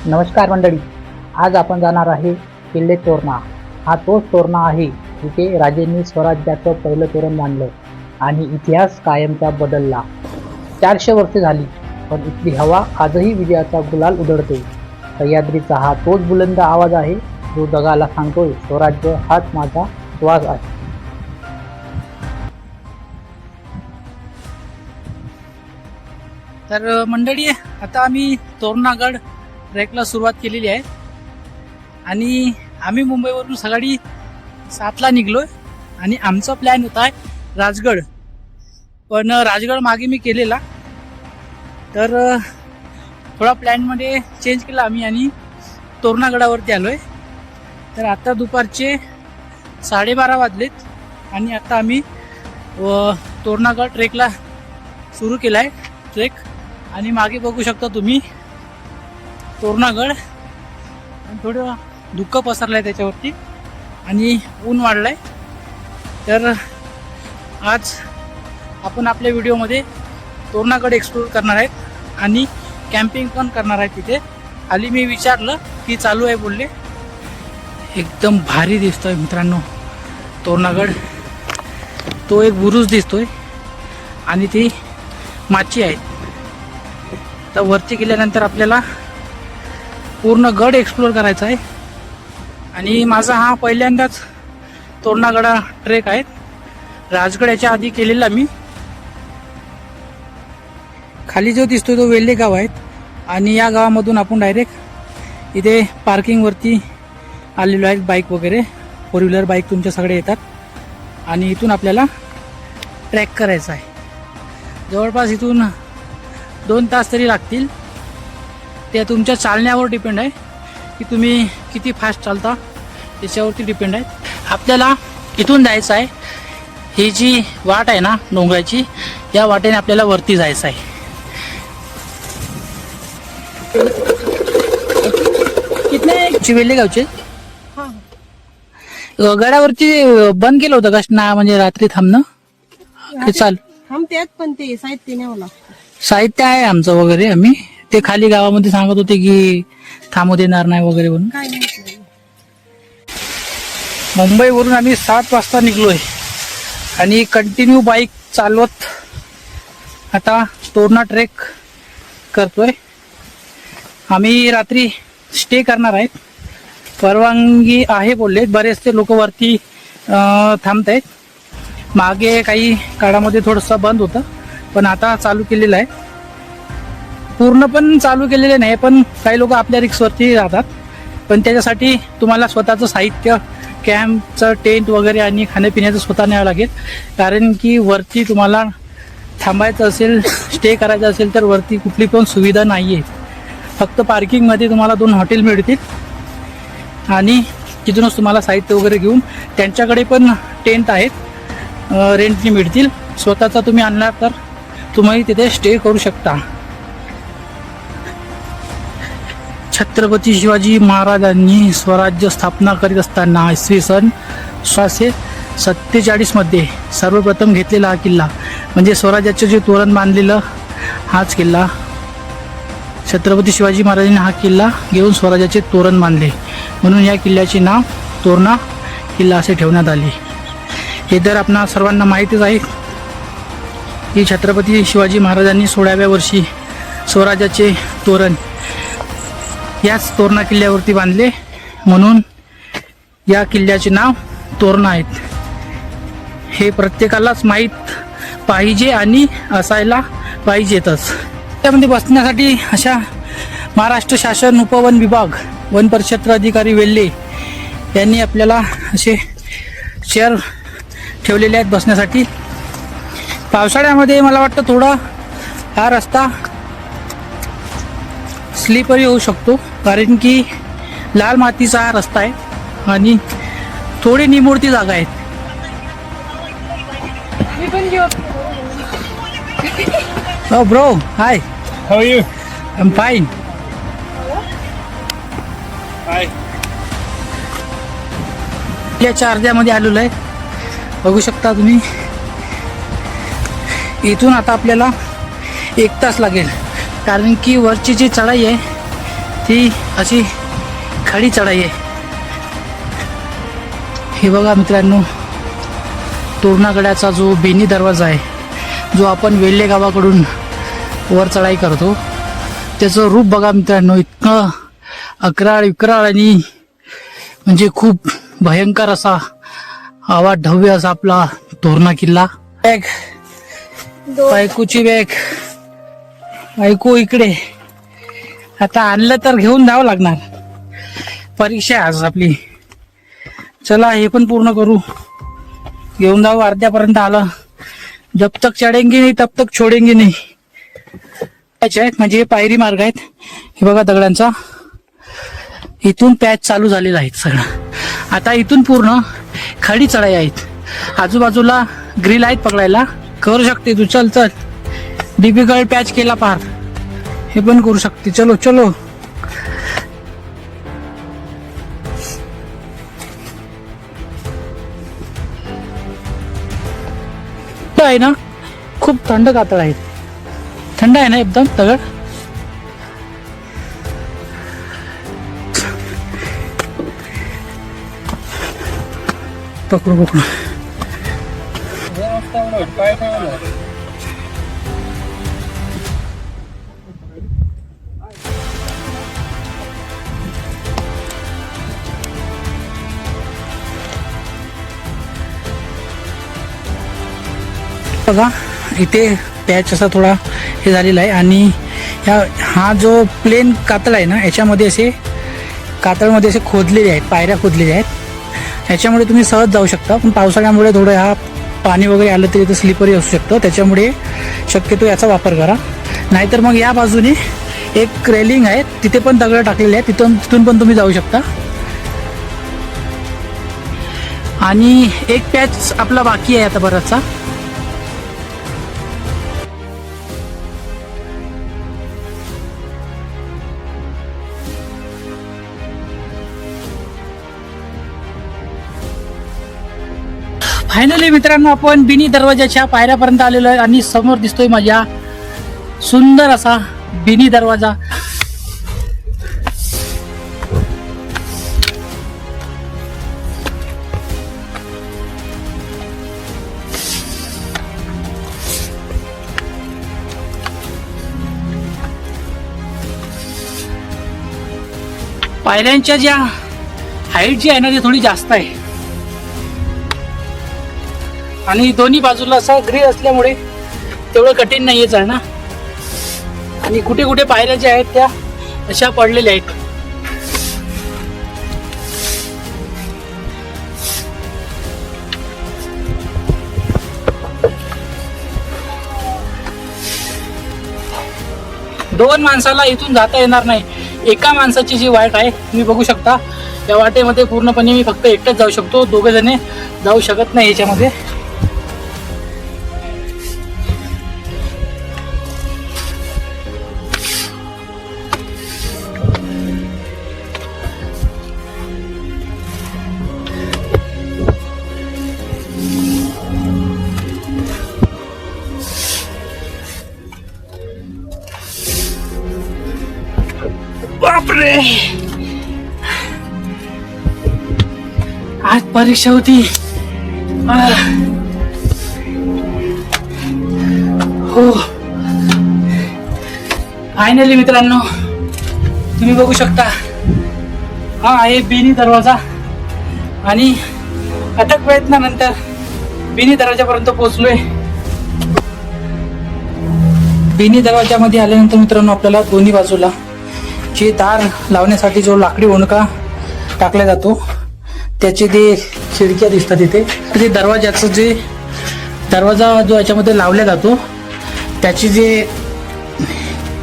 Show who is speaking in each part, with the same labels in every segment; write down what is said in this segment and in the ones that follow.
Speaker 1: नमस्कार मंडळी, आज आपण जाणार आहे किल्ले तोरणा। हा तोच तोरणा आहे जिथे राजेंनी स्वराज्याचं पहिलं तोरण बांधलं आणि इतिहास कायमचा बदलला। 400 वर्षे झाली, पण इथली हवा आजही विजयाचा गुलाल उधळते। सह्याद्रीचा हा तोच बुलंद आवाज आहे जो जगाला सांगतोय, स्वराज्य हाच माझा श्वास आहे।
Speaker 2: तर मंडळी, आता आम्ही तोरणागड ट्रेकला सुरुवात केलेली आहे आणि आम्ही मुंबईवरून सकाळी 7ला निघलोय आणि आमचा प्लॅन होता राजगड, पण राजगड मागे मी केलेला, तर थोडा प्लॅनमध्ये चेंज केला आम्ही आणि तोरणागडावरती आलोय। तर आता दुपारचे 12:30 वाजलेत आणि आता आम्ही तोरणागड ट्रेकला सुरू केला आहे ट्रेक। आणि मागे बघू शकता तुम्ही तोरणागड, थोडं धुकं पसरलं आहे त्याच्यावरती आणि ऊन वाढलं आहे। तर आज आपण आपल्या व्हिडिओमध्ये तोरणागड एक्सप्लोर करणार आहेत आणि कॅम्पिंग पण करणार आहे तिथे। खाली मी विचारलं की चालू आहे बोलले। एकदम भारी दिसतोय मित्रांनो तोरणागड। तो एक बुरुज दिसतोय आणि ती माची आहे। तर वरती गेल्यानंतर आपल्याला पूर्ण गड एक्सप्लोर करायचा आहे आणि माझा हा पहिल्यांदाच तोरणागडा ट्रेक आहे। राजगड याच्या आधी केलेला मी। खाली जो दिसतोय तो वेल्हे गाव आहे आणि या गावामधून आपण डायरेक्ट इथे पार्किंगवरती आलेलो आहे। बाईक वगैरे, 4 व्हीलर बाईक तुमच्या सगळे येतात आणि इथून आपल्याला ट्रॅक करायचा आहे। जवळपास इथून 2 तास तरी लागतील। ते तुमच्या चालण्यावर डिपेंड आहे की तुम्ही किती फास्ट चालता, त्याच्यावरती डिपेंड आहे। आपल्याला इथून जायचं आहे, ही जी वाट आहे ना डोंगराची, या वाटेने आपल्याला वरती जायचं आहे। किती वेल्हे गावचे गडावरती बंद केलं होतं का ना, म्हणजे रात्री थांबणं चाल
Speaker 3: थांबतात, पण ते साहित्य न्यावं लागतं।
Speaker 2: साहित्य आहे आमचं वगैरे, आम्ही ते खाली गावामध्ये सांगत होते की थांबू देणार नाही वगैरे म्हणून।
Speaker 3: काय नाही,
Speaker 2: मुंबईवरून आम्ही 7 वाजता निघलोय आणि कंटिन्यू बाईक चालवत आता तोरणा ट्रेक करतोय। आम्ही रात्री स्टे करणार आहेत, परवानगी आहे बोलले। बरेचसे लोक वरती थांबत आहेत। मागे काही काळामध्ये थोडंसं बंद होतं, पण आता चालू केलेलं आहे। पूर्ण पण चालू केलेले नाही, पण काही लोक आपल्या रिक्सवरती राहतात, पण त्याच्यासाठी तुम्हाला स्वतःचं साहित्य, कॅम्पचं टेंट वगैरे आणि खाण्यापिण्याचं स्वतः न्यावं लागेल। कारण की वरती तुम्हाला थांबायचं असेल, स्टे करायचं असेल तर वरती कुठली पण सुविधा नाही आहे। फक्त पार्किंगमध्ये तुम्हाला 2 हॉटेल मिळतील आणि तिथूनच तुम्हाला साहित्य वगैरे घेऊन, त्यांच्याकडे पण टेंट आहेत, रेंटनी मिळतील। स्वतःचा तुम्ही आणणार तर तुम्ही तिथे स्टे करू शकता। छत्रपती शिवाजी महाराजांनी स्वराज्य स्थापना करीत असताना इसवी सन 1647 मध्ये सर्वप्रथम घेतलेला हा किल्ला, म्हणजे स्वराज्याचे जे तोरण बांधलेलं हाच किल्ला। छत्रपती शिवाजी महाराजांनी हा किल्ला घेऊन स्वराज्याचे तोरण बांधले, म्हणून या किल्ल्याचे नाव तोरणा किल्ला असे ठेवण्यात आले। हे तर आपणा सर्वांना माहितीच आहे की छत्रपती शिवाजी महाराजांनी 16व्या वर्षी स्वराज्याचे तोरण याच तोरणा किल्ल्यावरती बांधले, म्हणून या किल्ल्याचे नाव तोरणा आहेत। हे प्रत्येकालाच माहीत पाहिजे आणि असायला पाहिजेतच। त्यामध्ये बसण्यासाठी अशा महाराष्ट्र शासन उपवन विभाग, वन परिक्षेत्र अधिकारी वेल्हे यांनी आपल्याला असे चेअर ठेवलेले आहेत बसण्यासाठी। पावसाळ्यामध्ये मला वाटतं थोडा हा रस्ता स्लिपरी होऊ शकतो, कारण की लाल मातीचा हा रस्ता आहे आणि थोडी निमुळती जागा आहे। Oh bro, hi.
Speaker 4: How are you?
Speaker 2: I'm fine.
Speaker 4: Hi.
Speaker 2: याच्या अर्ध्यामध्ये आलेलो आहे, बघू शकता तुम्ही। इथून आता आपल्याला 1 तास लागेल, कारण की वरची जी चढाई आहे ती अशी खडी चढाई आहे. हे बघा मित्रांनो, तोरणागडाचा जो बेनी दरवाजा आहे, जो आपण वेल्हे गावाकडून वर चढाई करतो, त्याचं रूप बघा मित्रांनो. इतकं अकराळ विक्राळ आणि म्हणजे खूप भयंकर असा आवाज ढव्य असा आपला तोरणा किल्ला. बॅग, बायकोची बॅग, बायको इकडे. आता आणलं तर घेऊन जावं लागणार, परीक्षा आहे आज आपली. चला हे पण पूर्ण करू, घेऊन जाऊ. अर्ध्यापर्यंत आलं. जब तक चढेंगे नाही तब तक छोडेंगे नाही. आहेत म्हणजे पायरी मार्ग आहेत. हे बघा दगडांचा, इथून पॅच चालू झालेला आहे सगळं. आता इथून पूर्ण खडी चढाई आहेत. आजूबाजूला ग्रिल आहेत पकडायला. करू शकते तू, चल चल. डिफिकल्ट पॅच केला पार, हे पण करू शकते. चलो चलो. आहे ना, खूप थंड कातळ आहेत. थंड आहे ना एकदम दगड. पकडू पकडू. बघा इथे पॅच असा थोडा हे झालेला आहे. आणि हा जो प्लेन कातळ आहे ना, याच्यामध्ये असे कातळमध्ये असे खोदलेले आहेत, पायऱ्या खोदलेल्या आहेत. याच्यामुळे तुम्ही सहज जाऊ शकता. पण पावसाळ्यामुळे थोडं हा पाणी वगैरे आलं तरी इथं स्लिपरी असू शकतं, त्याच्यामुळे शक्यतो याचा वापर करा. नाहीतर मग या बाजूने एक रेलिंग आहे, तिथे पण दगड टाकलेले आहेत, तिथून पण तुम्ही जाऊ शकता. आणि एक पॅच आपला बाकी आहे आता बराचसा. फायनली मित्रांनो, आपण बिनी दरवाजाच्या पायऱ्यापर्यंत आलेलो आहे. आणि समोर दिसतोय माझ्या सुंदर असा बिनी दरवाजा. पायऱ्यांच्या ज्या हाईट जी आहे ना, ती थोडी जास्त आहे. आणि दोन्ही बाजूला असा ग्रिल असल्यामुळे तेवढं कठीण नाहीये चढणं. आणि कुठे कुठे पायऱ्या ज्या आहेत त्या अशा पडलेल्या आहेत. दोन माणसाला इथून जाता येणार नाही. एका माणसाची जी वाट आहे तुम्ही बघू शकता. या वाटेमध्ये पूर्णपणे मी फक्त एकटाच जाऊ शकतो, दोघे जण जाऊ शकत नाही याच्यामध्ये. बापरे, आज परीक्षा होती. हो फायनली मित्रांनो, तुम्ही बघू शकता हा आहे बिनी दरवाजा. आणि अथक प्रयत्नानंतर बिनी दरवाजापर्यंत पोहोचलोय. बिनी दरवाजामध्ये आल्यानंतर मित्रांनो, आपल्याला दोन्ही बाजूला जे दार लावण्यासाठी जो लाकडी ओंडका टाकला जातो त्याचे ते खिडक्या दिसतात इथे. ते दरवाजाचं जे दरवाजा जो याच्यामध्ये लावला जातो त्याची जे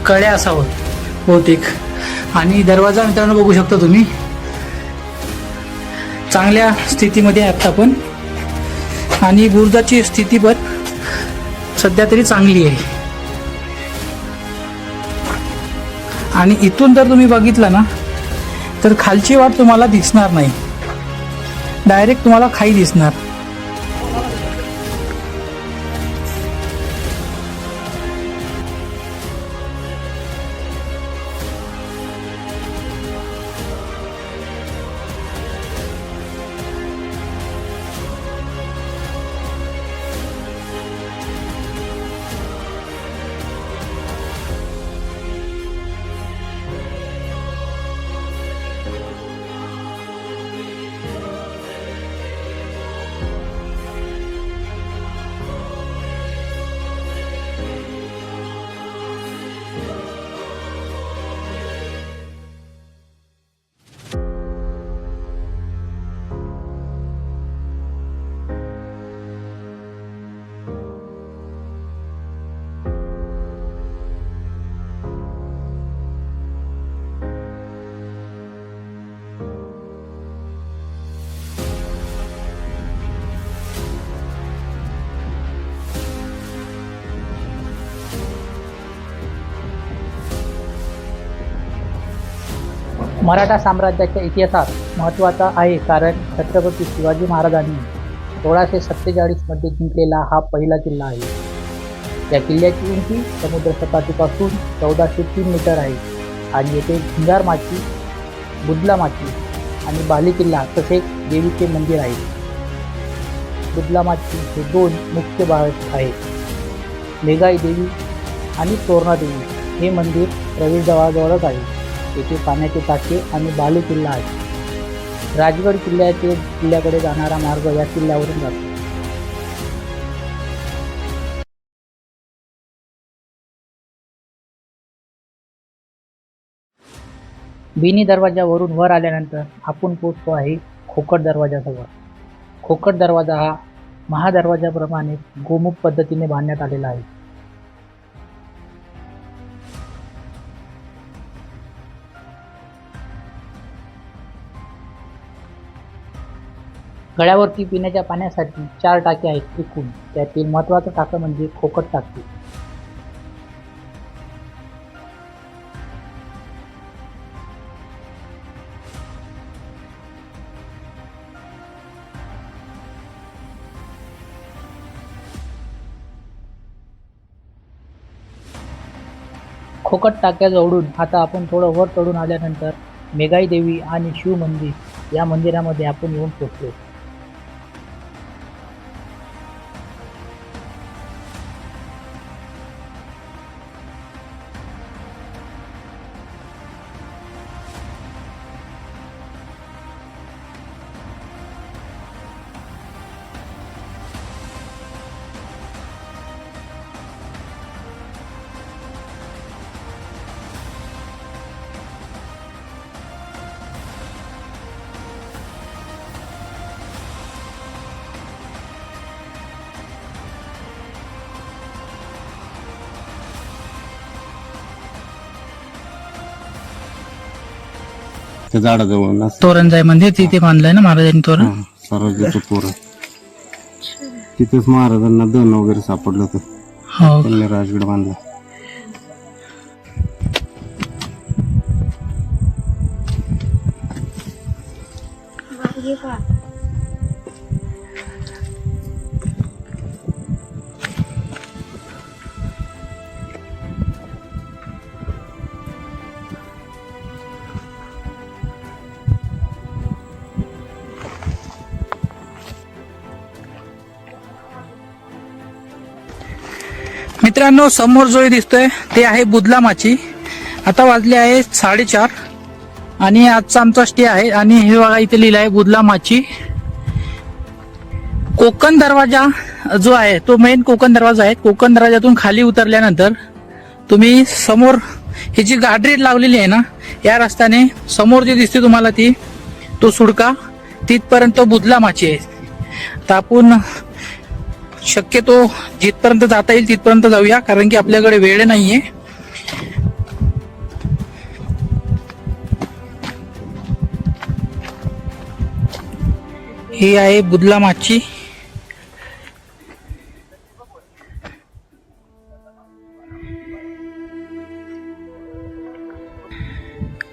Speaker 2: कड्या असावं बहुतेक. आणि दरवाजा मित्रांनो बघू शकता तुम्ही, चांगल्या स्थितीमध्ये आहे आता पण. आणि बुरुजाची स्थिती पण सध्या तरी चांगली आहे. आणि इथून जर तुम्ही बघितलं ना, तर खालची वाट तुम्हाला दिसणार नाही, डायरेक्ट तुम्हाला खाई दिसणार.
Speaker 1: मराठा साम्राज्याच्या इतिहासात महत्त्वाचा आहे कारण छत्रपती शिवाजी महाराजांनी 1647 मध्ये जिंकलेला हा पहिला किल्ला आहे। या किल्ल्याची उंची समुद्र सपाटीपासून 1403 मीटर आहे आणि येथे झिंगार माची, बुदला माची आणि बाली किल्ला तसेच देवीचे मंदिर आहे। बुदला माची हे दोन मुख्य भाग आहेत। मेघाई देवी आणि तोरणा देवी हे मंदिर प्रवेशद्वाराजवळच आहे। येथे पाण्याचे टाके आणि बाली किल्ला आहे। राजगड किल्ल्याकडे जाणारा मार्ग या किल्ल्यावरून जातो। बिनी दरवाजावरून वर आल्यानंतर आपण पोहोचतो आहे खोकट दरवाजाजवळ। खोकट दरवाजा हा महादरवाजाप्रमाणे गोमुख पद्धतीने बांधण्यात आलेला आहे। गडावरती पिण्याच्या पाण्यासाठी 4 टाके आहेत एकूण। त्यातील महत्त्वाचं टाकं म्हणजे खोकट टाके। खोकट टाक्याजवळून आता आपण थोडं वर चढून आल्यानंतर मेघाई देवी आणि शिव मंदिर या मंदिरामध्ये आपण येऊन पोहोचलो।
Speaker 4: त्या झाडाजवळ
Speaker 2: तोरण जाय मंदिर तिथे बांधलंय ना महाराजांनी तोरण।
Speaker 4: स्वराज्याचं तोरण तिथेच महाराजांना धन वगैरे सापडलं होतं,
Speaker 2: हो
Speaker 4: त्यांनी राजगड बांधला।
Speaker 2: मित्रांनो, समोर जो दिसतोय ते आहे बुदला माची। आता वाजले आहे 4:30 आणि आजचा आमचा स्टे आहे। आणि हे बघा इथे लिहिलं आहे बुदला माची। कोकण दरवाजा जो आहे तो मेन कोकण दरवाजा आहे। कोकण दरवाजातून खाली उतरल्यानंतर तुम्ही समोर ही जी गाडरेट लावलेली आहे ना, या रस्त्याने समोर जे दिसते तुम्हाला ती तो सुडका तिथपर्यंत बुदला माची आहे। तर आपण शक्यतो जिथपर्यंत जाता येईल तिथपर्यंत जाऊया, कारण की आपल्याकडे वेळ नाहीये। ही आहे बुदला माची।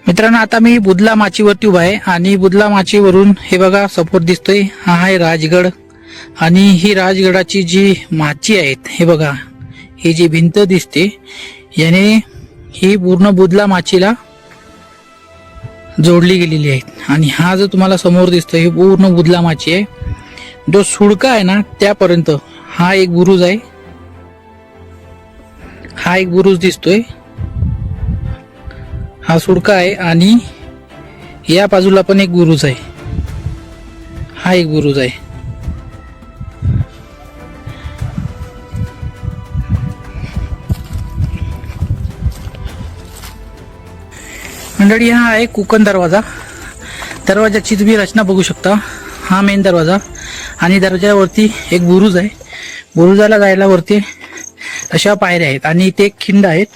Speaker 2: मित्रांनो, आता मी बुदला माचीवरती उभा आहे आणि बुदला माचीवरून हे बघा समोर दिसतोय हा आहे राजगड। आणि ही राजगडाची जी माची आहेत, हे बघा ही जी भिंत दिसते याने ही पूर्ण बुदला माचीला जोडली गेलेली आहे। आणि हा जो तुम्हाला समोर दिसतोय हे पूर्ण बुदला माची आहे। जो सुडका आहे ना त्यापर्यंत हा एक बुरुज आहे, हा एक बुरुज दिसतोय, हा सुडका आहे। आणि या बाजूला पण एक बुरुज आहे, हा एक बुरुज आहे। मंडळी, हा आहे कोकण दरवाजा। दरवाजाची तुम्ही रचना बघू शकता। हा मेन दरवाजा आणि दरवाजावरती एक बुरुज आहे। बुरुजाला जायला वरती अशा पायऱ्या आहेत आणि इथे एक खिंड आहेत।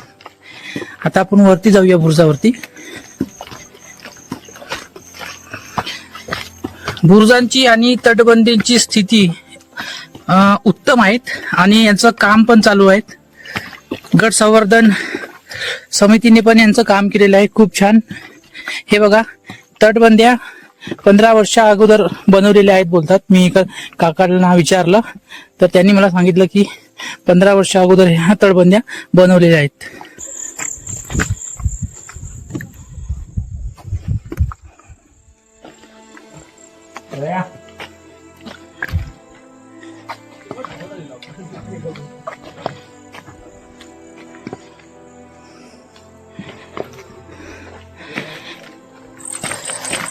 Speaker 2: आता आपण वरती जाऊया बुरुजावरती। बुरुजांची आणि तटबंदींची स्थिती उत्तम आहेत आणि यांचं काम पण चालू आहे। गड संवर्धन समितीने पण यांचं काम केलेलं आहे खूप छान। हे बघा तटबंद्या 15 वर्षा अगोदर बनवलेल्या आहेत बोलतात. मी एका काकांना विचारलं तर त्यांनी मला सांगितलं की 15 वर्षा अगोदर ह्या तटबंद्या बनवलेल्या आहेत.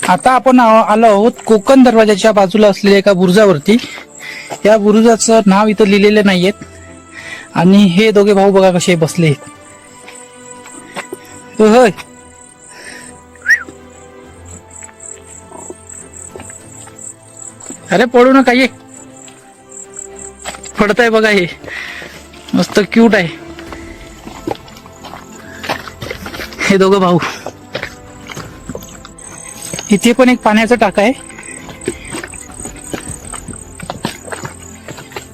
Speaker 2: आता आपण आलो आहोत कोकण दरवाजाच्या बाजूला असलेल्या एका बुरुजावरती. या बुरुजाचं नाव इथं लिहिलेलं नाहीयेत आणि हे दोघे भाऊ बघा कसे बसले. होय अरे पडू नका, ये पडताय बघा, हे मस्त क्यूट आहे हे दोघं भाऊ. इथे पण एक पाण्याचा टाका आहे.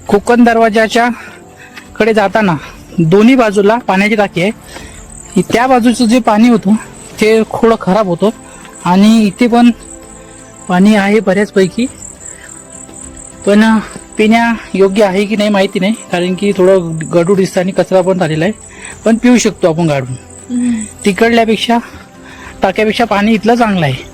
Speaker 2: कोकण दरवाजाच्या कडे जाताना दोन्ही बाजूला पाण्याची टाकी आहे. त्या बाजूचं जे पाणी होतं ते थोडं खराब होतं आणि इथे पण पाणी आहे बऱ्याचपैकी, पण पिण्या योग्य आहे की नाही माहिती नाही, कारण की थोडं गडू दिसतं आणि कचरा पण झालेला आहे. पण पिऊ शकतो आपण गाडून. तिकडल्यापेक्षा टाक्यापेक्षा पाणी इथलं चांगलं आहे.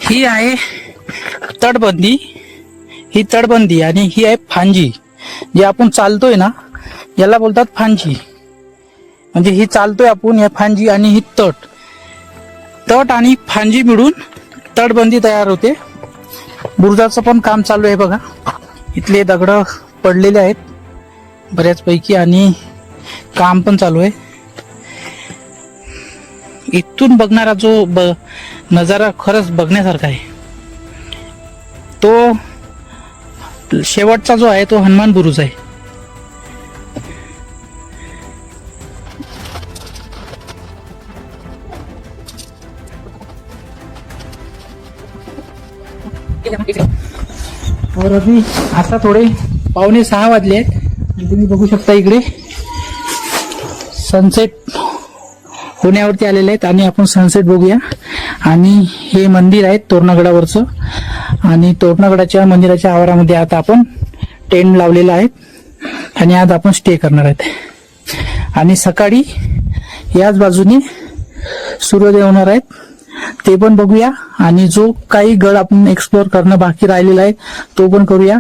Speaker 2: ही आहे तटबंदी, ही तटबंदी आणि ही आहे फांजी. जे आपण चालतोय ना याला बोलतात फांजी. म्हणजे ही चालतोय आपण, या फांजी आणि ही तट आणि फांजी मिळून तटबंदी तयार होते. बुरुजाचं पण काम चालू आहे बघा. इथले दगड पडलेले आहेत बऱ्याचपैकी आणि काम पण चालू आहे. इथून बघणारा जो नजारा खरंच बघण्यासारखा आहे. तो शेवटचा जो आहे तो हनुमान बुरुज आहे. और अभी आता थोडे 5:45 वाजले आहेत. तुम्ही बघू शकता इकडे सनसेट होण्यावरती आलेले आहेत आणि आपण सनसेट बघूया. आणि हे मंदिर आहे तोरणागडावरचं आणि तोरणागडाच्या मंदिराच्या आवारामध्ये आता आपण टेंट लावलेला आहे आणि आज आपण स्टे करणार आहेत. आणि सकाळी याच बाजूने सूर्योदय होणार आहेत, ते पण बघूया. आणि जो काही गड आपण एक्सप्लोर करणं बाकी राहिलेला आहे तो पण करूया.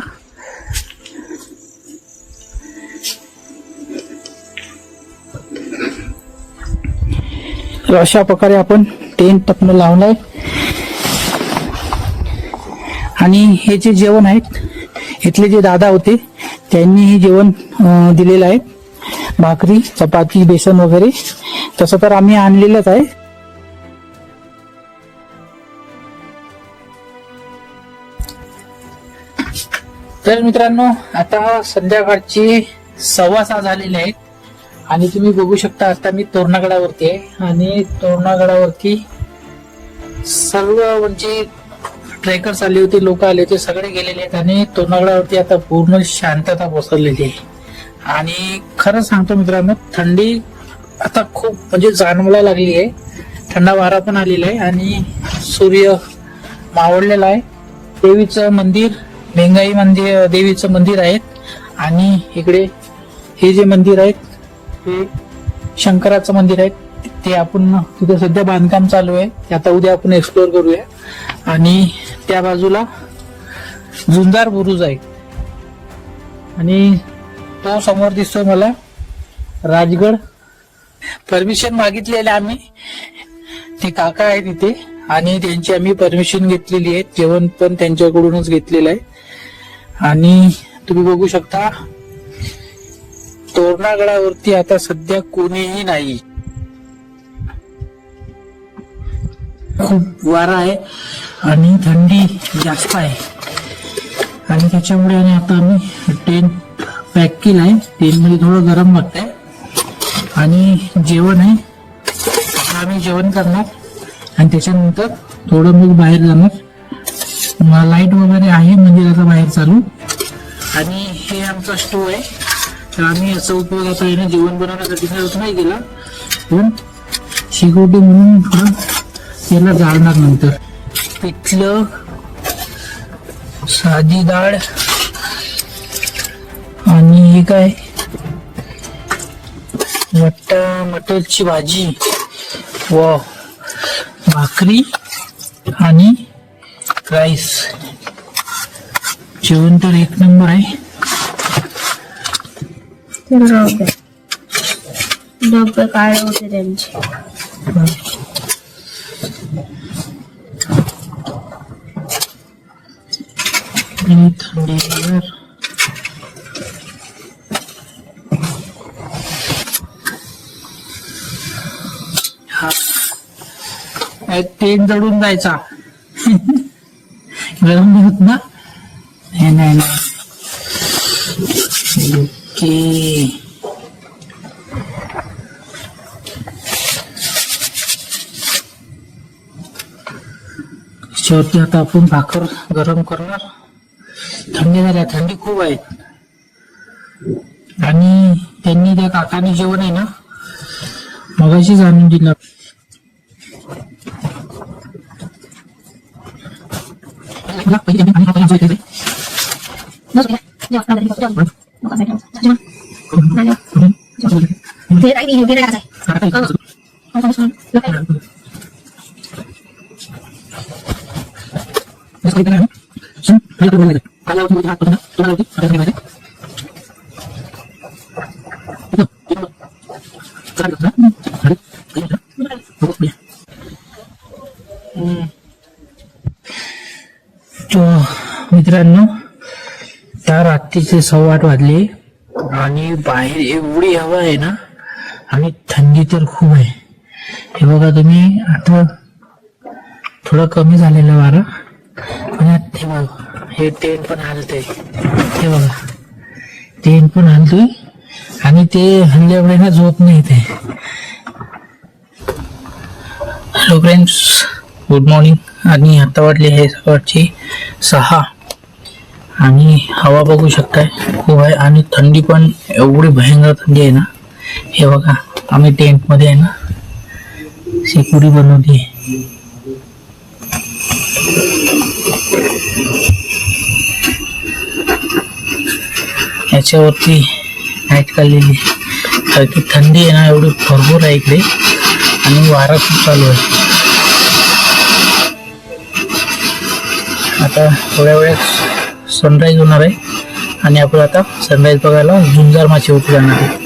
Speaker 2: अशा प्रकारे आपण टेंट आपण लावलाय. आणि हे जे जेवण आहेत इथले जे दादा होते त्यांनी हे जेवण दिलेलं आहे. भाकरी, चपाती, बेसन वगैरे. तसं तर आम्ही आणलेलंच आहे. तर मित्रांनो आता संध्याकाळची 6:15 झालेली आहेत आणि तुम्ही बघू शकता आता मी तोरणागडावरती आहे. आणि तोरणागडावरती सर्व म्हणजे ट्रेकर्स आले होते, लोक आले होते, सगळे गेलेले आहेत. आणि तोरणागडावरती आता पूर्ण शांतता पसरलेली आहे. आणि खरं सांगतो मित्रांनो थंडी आता खूप म्हणजे जाणवायला लागली आहे. थंडा वारा पण आलेला आहे आणि सूर्य मावळलेला आहे. देवीचं मंदिर, मेंगाई मंदिर, देवीचं मंदिर आहे. आणि इकडे हे जे मंदिर आहेत हे शंकराचं मंदिर आहे. ते आपण तिथे सध्या बांधकाम चालू आहे, ते आता उद्या आपण एक्सप्लोर करूया. आणि त्या बाजूला झुंजार बुरुज आहे आणि तो समोर दिसतोय मला राजगड. परमिशन मागितलेली आम्ही, ते काका आहे तिथे आणि त्यांची आम्ही परमिशन घेतलेली आहे. जेवण पण त्यांच्याकडूनच घेतलेलं आहे. आणि तुम्ही बघू शकता तोरणागडावरती आता सध्या कोणीही नाही. खूप वारा आहे आणि थंडी जास्त आहे आणि त्याच्यामुळे आणि आता आम्ही टेंट पॅक केला आहे. टेंट मध्ये थोडं गरम वाटतंय आणि जेवण आहे. आता आम्ही जेवण करणार आणि त्याच्यानंतर थोडं मग बाहेर जाणार. लाईट वगैरे आहे मंदिराचा बाहेर चालू. आणि हे आमचा स्टोव आहे. तर आम्ही याचा उपयोग आता आहे ना जेवण बनवण्यासाठी करत नाही केला, पण शिकवते म्हणून थोडं त्याला जाळणार नंतर. पिठलं, साधी डाळ आणि हे काय मटरची भाजी व भाकरी आणि राईस. जेवण तर एक नंबर आहे.
Speaker 3: डब्बे काढले होते त्यांचे.
Speaker 2: थंडीवर टेन जडून जायचा. गरम नाही होत ना? नाही. ओके. शेवटी आता आपण भाकर गरम करणार. थंडी झाल्या, थंडी खूप आहे. आणि त्यांनी त्या काकाने जेवण आहे ना मगाशीच आणून दिलं. मित्रांनो, त्या रात्रीचे 8:15 वाजले आणि बाहेर एवढी हवा आहे ना आणि थंडी तर खूप आहे. हे बघा तुम्ही, आता थोडं कमी झालेलं वारा. आणि हे बघा, हे टेंट पण हलतंय. हे बघा, टेंट पण हलतोय आणि ते हल्ल्यामुळे ना झोप नाही येते. Hello friends, good morning. आणि आता वाटले हे सकाळची 6 आणि हवा बघू शकताय खूप आहे आणि थंडी पण एवढी भयंकर थंडी आहे ना. हे बघा, आम्ही टेंट मध्ये आहे ना शेकोरी बनवली. याच्यावरती लाईट काढलेली. कारण की थंडी आहे ना एवढी भरपूर आहे इकडे आणि वारा खूप चालू आहे. आता थोड्या वेळात सनराईज होणार आहे आणि आपण आता सनराईज बघायला झुंजार माचीवरती जाणार आहे.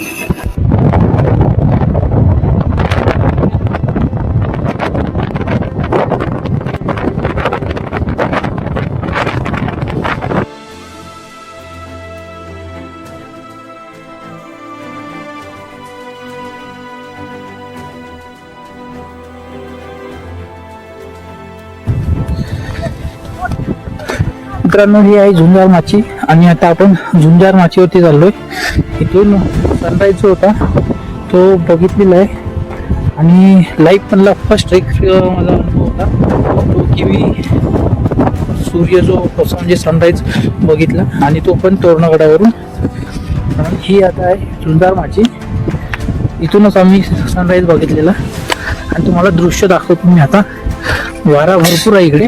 Speaker 2: मित्रांनो, ही आहे झुंजार माची आणि आता आपण झुंजार माचीवरती चाललोय. इथून सनराईज जो होता तो बघितलेला आहे आणि लाईव्ह पण फर्स्ट एक माझा अनुभव होता तो की मी सूर्य जो कसा म्हणजे सनराईज बघितला आणि तो पण तोरणगडावरून. ही आता आहे झुंजार माची. इथूनच आम्ही सनराईज बघितलेला आणि तुम्हाला दृश्य दाखवतो मी आता. वारा भरपूर आहे इकडे.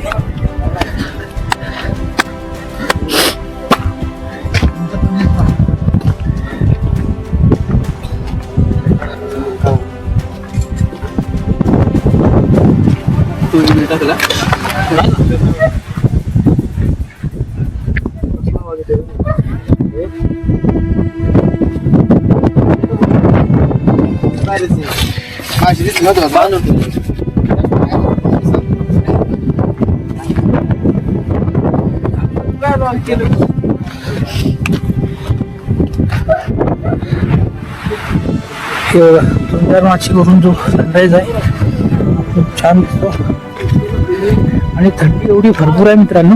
Speaker 2: झुंजार माची करून जो सनराईज आहे खूप छान दिसतो आणि थंडी एवढी भरपूर आहे मित्रांनो.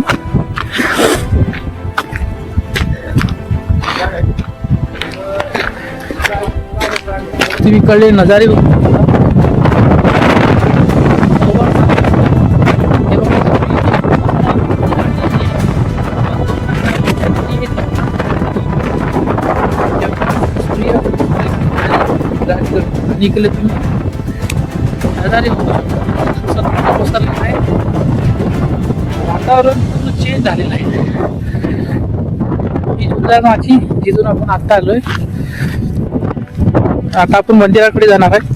Speaker 2: तुम्ही कडे नजारे इकडे तुम्ही नजारे बघू शकता. सतत पसरलेलं आहे. वातावरण पूर्ण चेंज झालेलं आहे. ही झुलदार माची जिथून आपण आता आलोय. आता आपण मंदिराकडे जाणार आहे.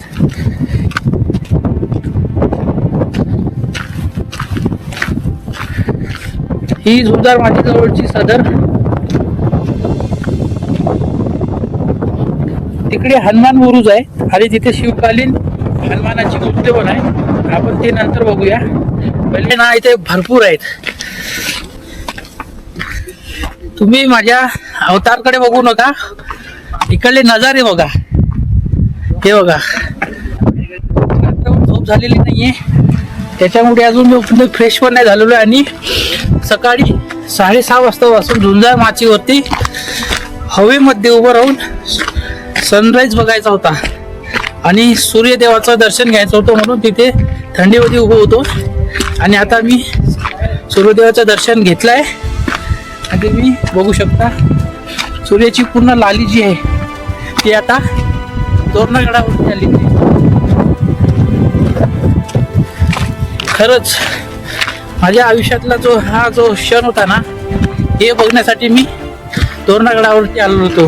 Speaker 2: ही झुलदार माची जवळची सदर. तिकडे हनुमान बुरुज आहे आणि तिथे शिवकालीन हनुमानाची मूर्ती पण आहे. आपण ते नंतर बघूया. पहिले ना इथे भरपूर आहेत. तुम्ही माझ्या अवतारकडे बघू नका. इकडले नजारे बघा. हे बघा, झोप झालेली नाहीये त्याच्यामुळे अजून मी फ्रेश पण नाही झालेलो आहे. आणि सकाळी 6:30 वाजतापासून झुलदार माचीवरती हवेमध्ये उभं राहून सनराईज बघायचा होता आणि सूर्यदेवाचं दर्शन घ्यायचं होतं, म्हणून तिथे थंडीमध्ये उभं होतो. आणि आता मी सूर्यदेवाचं दर्शन घेतलंय आणि तुम्ही बघू शकता सूर्याची पूर्ण लाली जी आहे ती आता तोरणागडावरती आली. खरंच माझ्या आयुष्यातला हा जो क्षण होता ना, हे बघण्यासाठी मी तोरणागडावरती आलो होतो.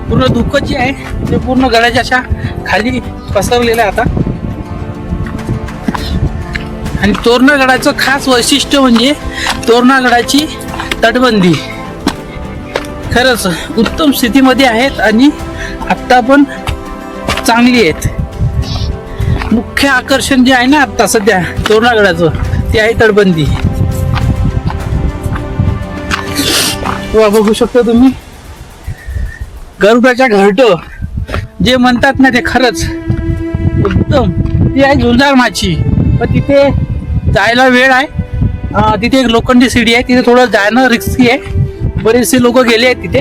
Speaker 2: पूर्ण धुकं जे आहे ते पूर्ण गडाच्या अशा खाली पसरलेलं आहे आता. आणि तोरणागडाचं खास वैशिष्ट्य म्हणजे तोरणागडाची तटबंदी खरंच उत्तम स्थितीमध्ये आहेत आणि आत्ता पण चांगली आहेत. मुख्य आकर्षण जे आहे ना आता सध्या तोरणागडाचं ते आहे तटबंदी. बघू शकता तुम्ही गरुडाच्या घरटं जे म्हणतात ना ते खरंच उत्तम. ती आहे झुलदार माची, पण तिथे जायला वेळ आहे. तिथे एक लोखंडी सीडी आहे, तिथे थोडं जाणं रिस्की आहे. बरेचसे लोक गेले आहेत तिथे.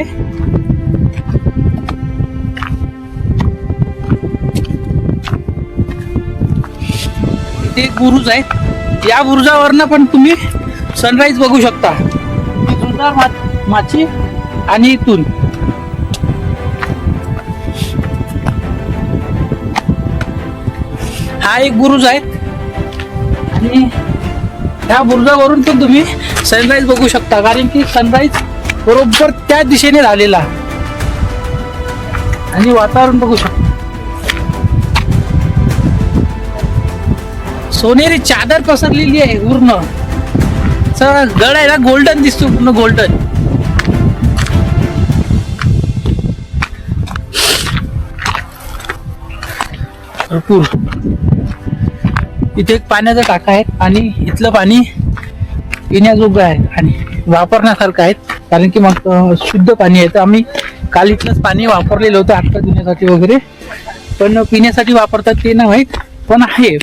Speaker 2: इथे एक बुरुज आहे. या बुरुजावरनं पण तुम्ही सनराईज बघू शकता. झुलदार माची आणि इथून हा एक बुरुज आहे आणि ह्या बुरुजावरून पण तुम्ही सनराईज बघू शकता, कारण की सनराईज बरोबर त्या दिशेने झालेला. आणि वातावरण बघू शकता, सोनेरी चादर पसरलेली आहे. पूर्ण गड आहे ना गोल्डन दिसतो, पूर्ण गोल्डन. भरपूर इथे एक पाण्याचा टाका आहे आणि इथलं पाणी पिण्याजोगं आहे आणि वापरण्यासारखं आहे, कारण की मग शुद्ध पाणी आहे. तर आम्ही काल इथलंच पाणी वापरलेलं होतं हात धुण्यासाठी वगैरे, पण पिण्यासाठी वापरतात ते नाही माहीत, पण आहे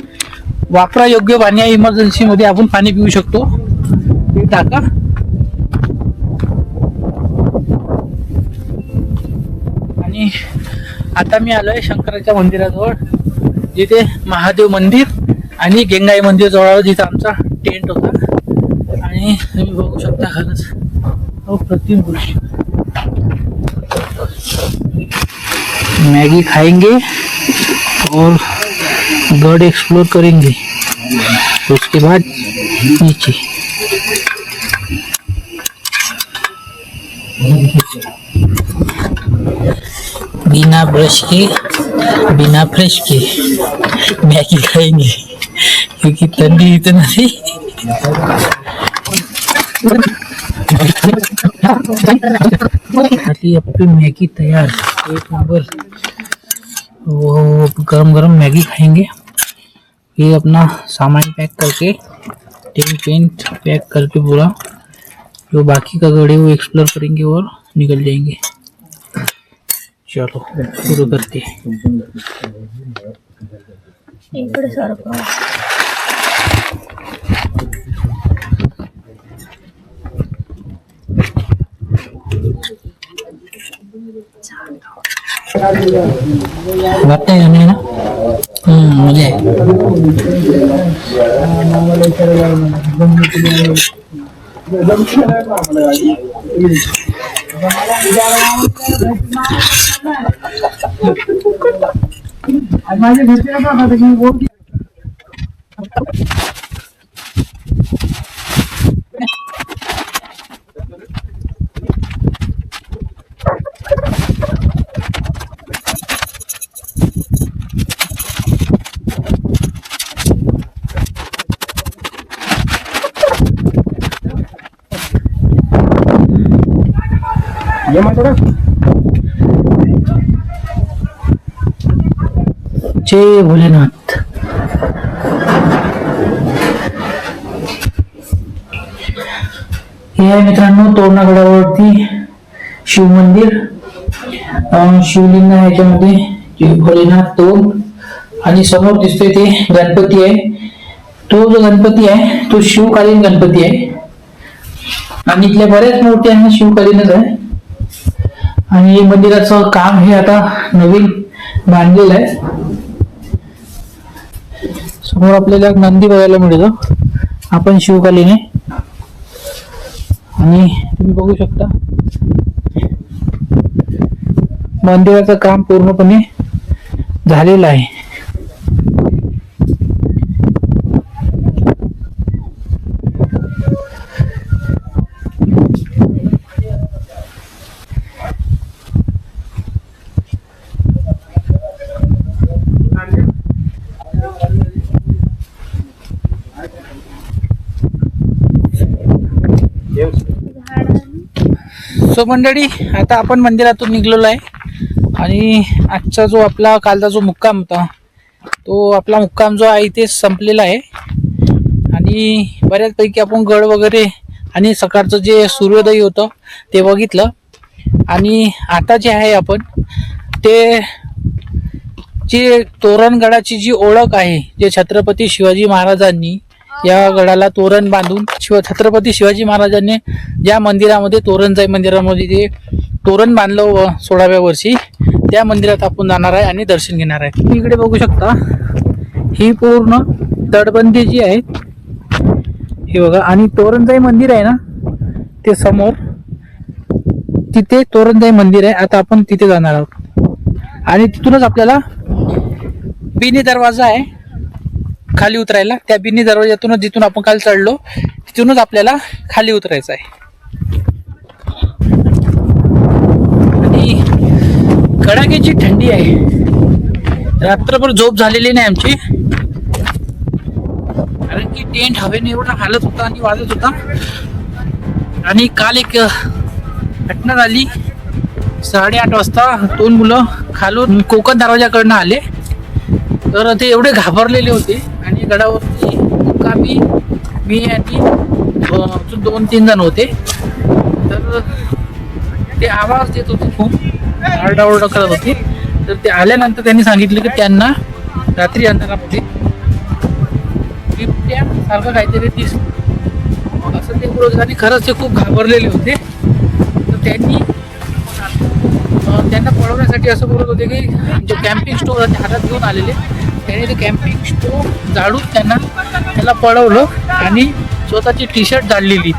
Speaker 2: वापरा योग्य पाणी आहे. इमर्जन्सी मध्ये आपण पाणी पिऊ शकतो. ते टाका आणि आता मी आलोय शंकराच्या मंदिराजवळ, जिथे महादेव मंदिर आणि गेंगाई मंदिर जवळ जिथे आमचा टेंट होता. आणि तुम्ही बघू शकता खरंच अप्रतिम दृश्य. मैगी खाएंगे और गढ़ एक्सप्लोर करेंगे, उसके बाद नीचे बिना ब्रश के बिना फ्रेश के मैगी खाएंगे, क्योंकि ठंडी इतना थी. अपनी मैगी तैयार, एक नंबर. वो गरम गरम मैगी खाएंगे. ये अपना सामान पैक करके टेंट पैक करके पूरा जो बाकी का गड़े वो एक्सप्लोर करेंगे और निकल जाएंगे. चलो शुरू करते हैं.
Speaker 3: इकडे सारखं
Speaker 2: वाटतंय ना. मुझे बांधलेली आहे. जय भोलेनाथ. हे आहे मित्रांनो तोरणागडावरती शिव मंदिर. शिवलिंग आहे याच्यामध्ये, जय भोलेनाथ तोरण, आणि समोर दिसतोय ते गणपती आहे. तो जो गणपती आहे तो शिवकालीन गणपती आहे, आणि इथल्या बऱ्याच मूर्ती आहेत शिवकालीनच आहे. आणि मंदिराचं काम हे आता नवीन बांधलेलं आहे. समोर आपल्याला नंदी बघायला मिळतो, आपण शिवकालीन आहे. आणि तुम्ही बघू शकता मंदिराचं काम पूर्णपणे झालेलं आहे. सो मंडळी, आता आपण मंदिरातून निघलेलो आहे, आणि आजचा जो आपला कालचा जो मुक्काम होता तो आपला मुक्काम जो आहे इथे संपलेला आहे. आणि बऱ्याचपैकी आपण गड वगैरे आणि सकाळचं जे सूर्योदय होतं ते बघितलं. आणि आता जे आहे आपण ते जे तोरणगडाची जी ओळख आहे, जे छत्रपती शिवाजी महाराजांनी या गडाला तोरण बांधून छत्रपती शिवाजी महाराजांनी ज्या मंदिरामध्ये तोरणजाई मंदिरामध्ये जे तोरण बांधलं 16व्या वर्षी, त्या मंदिरात आपण जाणार आहे आणि दर्शन घेणार आहे. तुम्ही इकडे बघू शकता ही पूर्ण तटबंदी जी आहे हे बघा, आणि तोरणजाई मंदिर आहे ना ते समोर, तिथे तोरणजाई मंदिर आहे. आता आपण तिथे जाणार आहोत, आणि तिथूनच आपल्याला बिनी दरवाजा आहे खाली उतरायला. त्या बिनी दरवाजातूनच, जिथून आपण काल चढलो तिथूनच आपल्याला खाली उतरायचं आहे. आणि कडाक्याची थंडी आहे, रात्रभर झोप झालेली नाही आमची, कारण की टेंट हवेने एवढा हालत होता आणि वाजत होता. आणि काल एक घटना झाली, 8:30 वाजता 2 मुलं खालून कोकण दरवाजाकडनं आले, तर ते एवढे घाबरलेले होते. आणि गडावरती मुक्कामी मी आणि अजून 2-3 जण होते, तर ते आवाज देत होते, खूप आरडाओरडा करत होते. तर ते आल्यानंतर त्यांनी सांगितलं की त्यांना रात्री अंधारामध्ये बिबट्या सारखं काहीतरी दिसलं, असं ते बोलत. आणि खरंच ते खूप घाबरलेले होते. तर त्यांना पळवण्यासाठी असं बोलत होते की जे कॅम्पिंग स्टोव हातात घेऊन आलेले, त्याने ते कॅम्पिंग स्टोव जाळून त्याला पळवलं, आणि स्वतःची टी-शर्ट जाळलेली,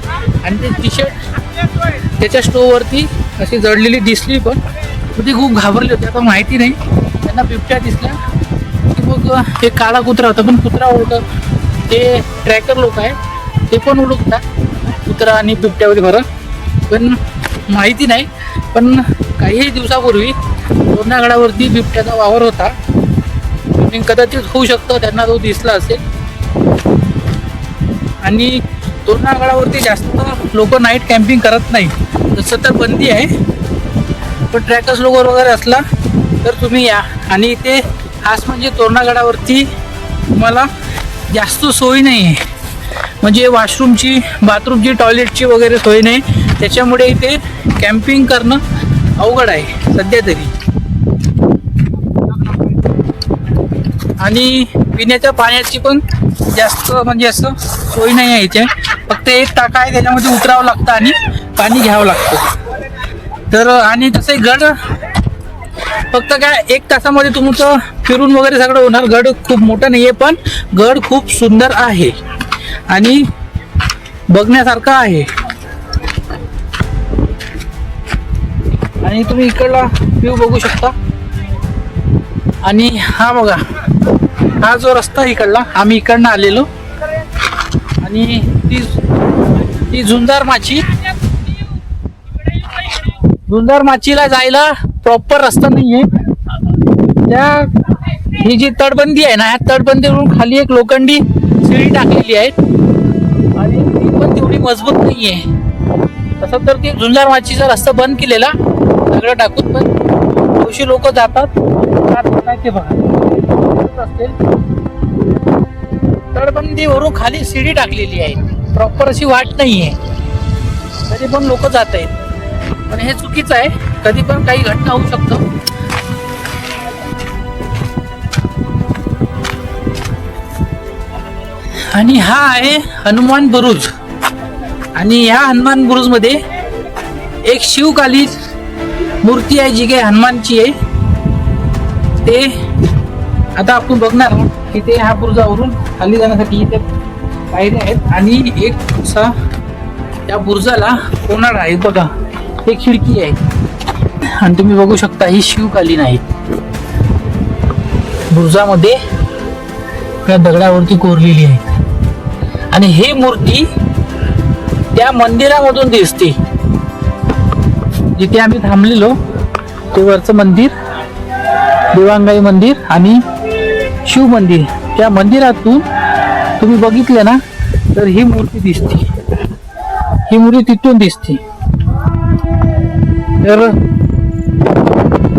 Speaker 2: आणि ते टी-शर्ट त्याच्या स्टोववरती अशी जळलेली दिसली. पण ते खूप घाबरले होते. आता माहिती नाही त्यांना बिबट्या दिसल्या की मग हे काळा कुत्रा होता, पण कुत्रा ओळखत, ते ट्रॅकर लोक आहेत ते पण ओळखतात कुत्रा आणि बिबट्यामध्ये फरक, पण माहिती नाही. पण काही दिवसापूर्वी तोरणागडावरती बिबट्याचा वावर होता, आणि कदाचित होऊ शकतं त्यांना तो दिसला असेल. आणि तोरणागडावरती जास्त लोक नाईट कॅम्पिंग करत नाही, तसं तर बंदी आहे, पण ट्रॅकर्स लोक वगैरे असला तर तुम्ही या. आणि इथे खास म्हणजे तोरणागडावरती तुम्हाला जास्त सोय नाही आहे, म्हणजे वॉशरूमची, बाथरूमची, टॉयलेटची वगैरे सोय नाही. त्याच्यामुळे इथे कॅम्पिंग करणं अवघड आहे सध्या तरी. आणि पिण्याच्या पाण्याची पण जास्त म्हणजे असं सोय नाही आहे इथे. फक्त एक टाका आहे, त्याच्यामध्ये उतरावं लागतं आणि पाणी घ्यावं लागतं. तर आणि तसंही गड फक्त काय 1 तासामध्ये तुमचं फिरून वगैरे सगळं होणार. गड खूप मोठा नाहीये, पण गड खूप सुंदर आहे आणि बघण्यासारखा आहे. आणि तुम्ही इकडला व्ह्यू बघू शकता. आणि हा बघा, हा जो रस्ता इकडला, आम्ही इकडनं आलेलो. आणि ती झुंजार माचीला जायला प्रॉपर रस्ता नाहीये. ही जी तटबंदी आहे ना, ह्या तटबंदीवरून खाली एक लोखंडी शिडी टाकलेली आहे आणि ती पण तेवढी मजबूत नाहीये. तसं तर ती झुंजार माचीचा रस्ता बंद केलेला सगळं टाकून, पण थोडीशी लोक जातात. ते बघा, तटबंदीवरून खाली शिडी टाकलेली आहे, प्रॉपर अशी वाट नाहीये, तरी पण लोक जात आहेत. पण हे चुकीचं आहे, कधी पण काही घटना होऊ शकतो. आणि हा आहे हनुमान बुरुज. आणि ह्या हनुमान बुरुज मध्ये एक शिवकालीन मूर्ती आहे, जी काही हनुमानची आहे. ते आता आपण बघणार आहोत. इथे ह्या बुरुजावरून खाली जाण्यासाठी इथे पायऱ्या आहेत आणि एक असा त्या बुरुजाला कोनाड आहे. बघा, एक खिडकी आहे आणि तुम्ही बघू शकता ही शिवकालीन आहे. बुरुजामध्ये त्या दगडावरती कोरलेली आहे आणि ही मूर्ती त्या मंदिरामधून दिसते. जिथे आम्ही थांबलेलो ते वरचं मंदिर, देवांगाई मंदिर आणि शिव मंदिर, त्या मंदिरातून तुम्ही बघितले ना तर ही मूर्ती दिसते. ही मूर्ती तिथून दिसते. तर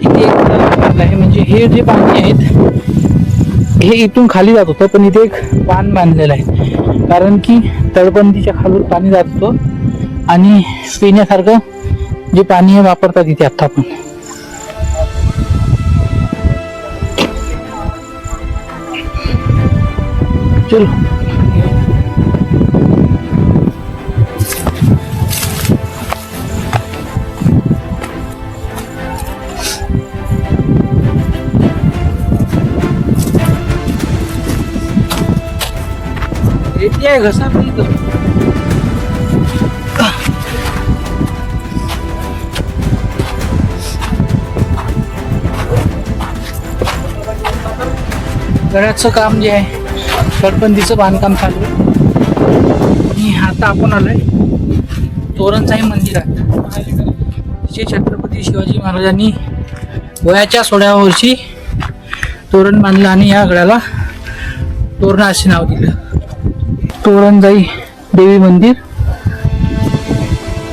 Speaker 2: इथे आहे, म्हणजे हे जे पाणी आहेत हे इथून खाली जात होतं, पण इथे एक बांध बांधलेला आहे, कारण की तटबंदीच्या खालून पाणी जात होतं आणि पिण्यासारखं जे पाणी हे वापरतात इथे आता पण. चलो रेती आहे, घसा पण इथं. गडाचं काम जे आहे, तटबंदीचं बांधकाम चालू आहे. आणि आता आपण आलोय तोरणसाई मंदिरात. तिथे छत्रपती शिवाजी महाराजांनी वयाच्या सोहळ्यावरची तोरण बांधलं आणि या गडाला तोरणा असे नाव दिलं. तोरणजाई देवी मंदिर.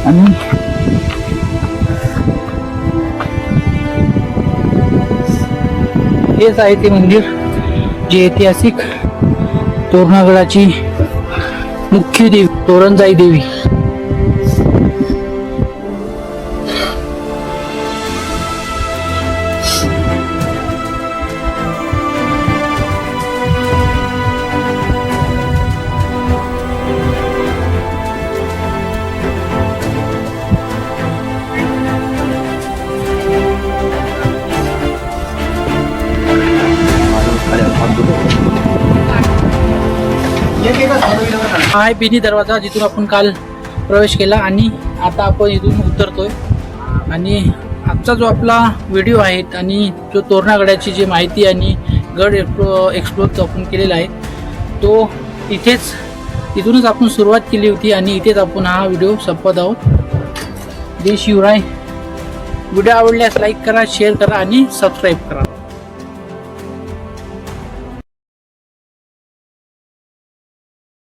Speaker 2: आणि हेच आहे ते मंदिर, जे ऐतिहासिक तोरणागडाची मुख्य देवी तोरणजाई देवी. हा आहे बिनी दरवाजा, जिथून आपण काल प्रवेश केला आणि आता आपण इथून उतरतोय. आणि आजचा जो आपला व्हिडिओ आहे आणि जो तोरणागडाची जी माहिती आणि गड एक्सप्लोर आपण केलेला आहे, तो इथूनच आपण सुरुवात केली होती आणि इथेच आपण हा व्हिडिओ संपत आहोत. जय शिवराय. व्हिडिओ आवडल्यास लाईक करा, शेअर करा आणि सबस्क्राईब करा.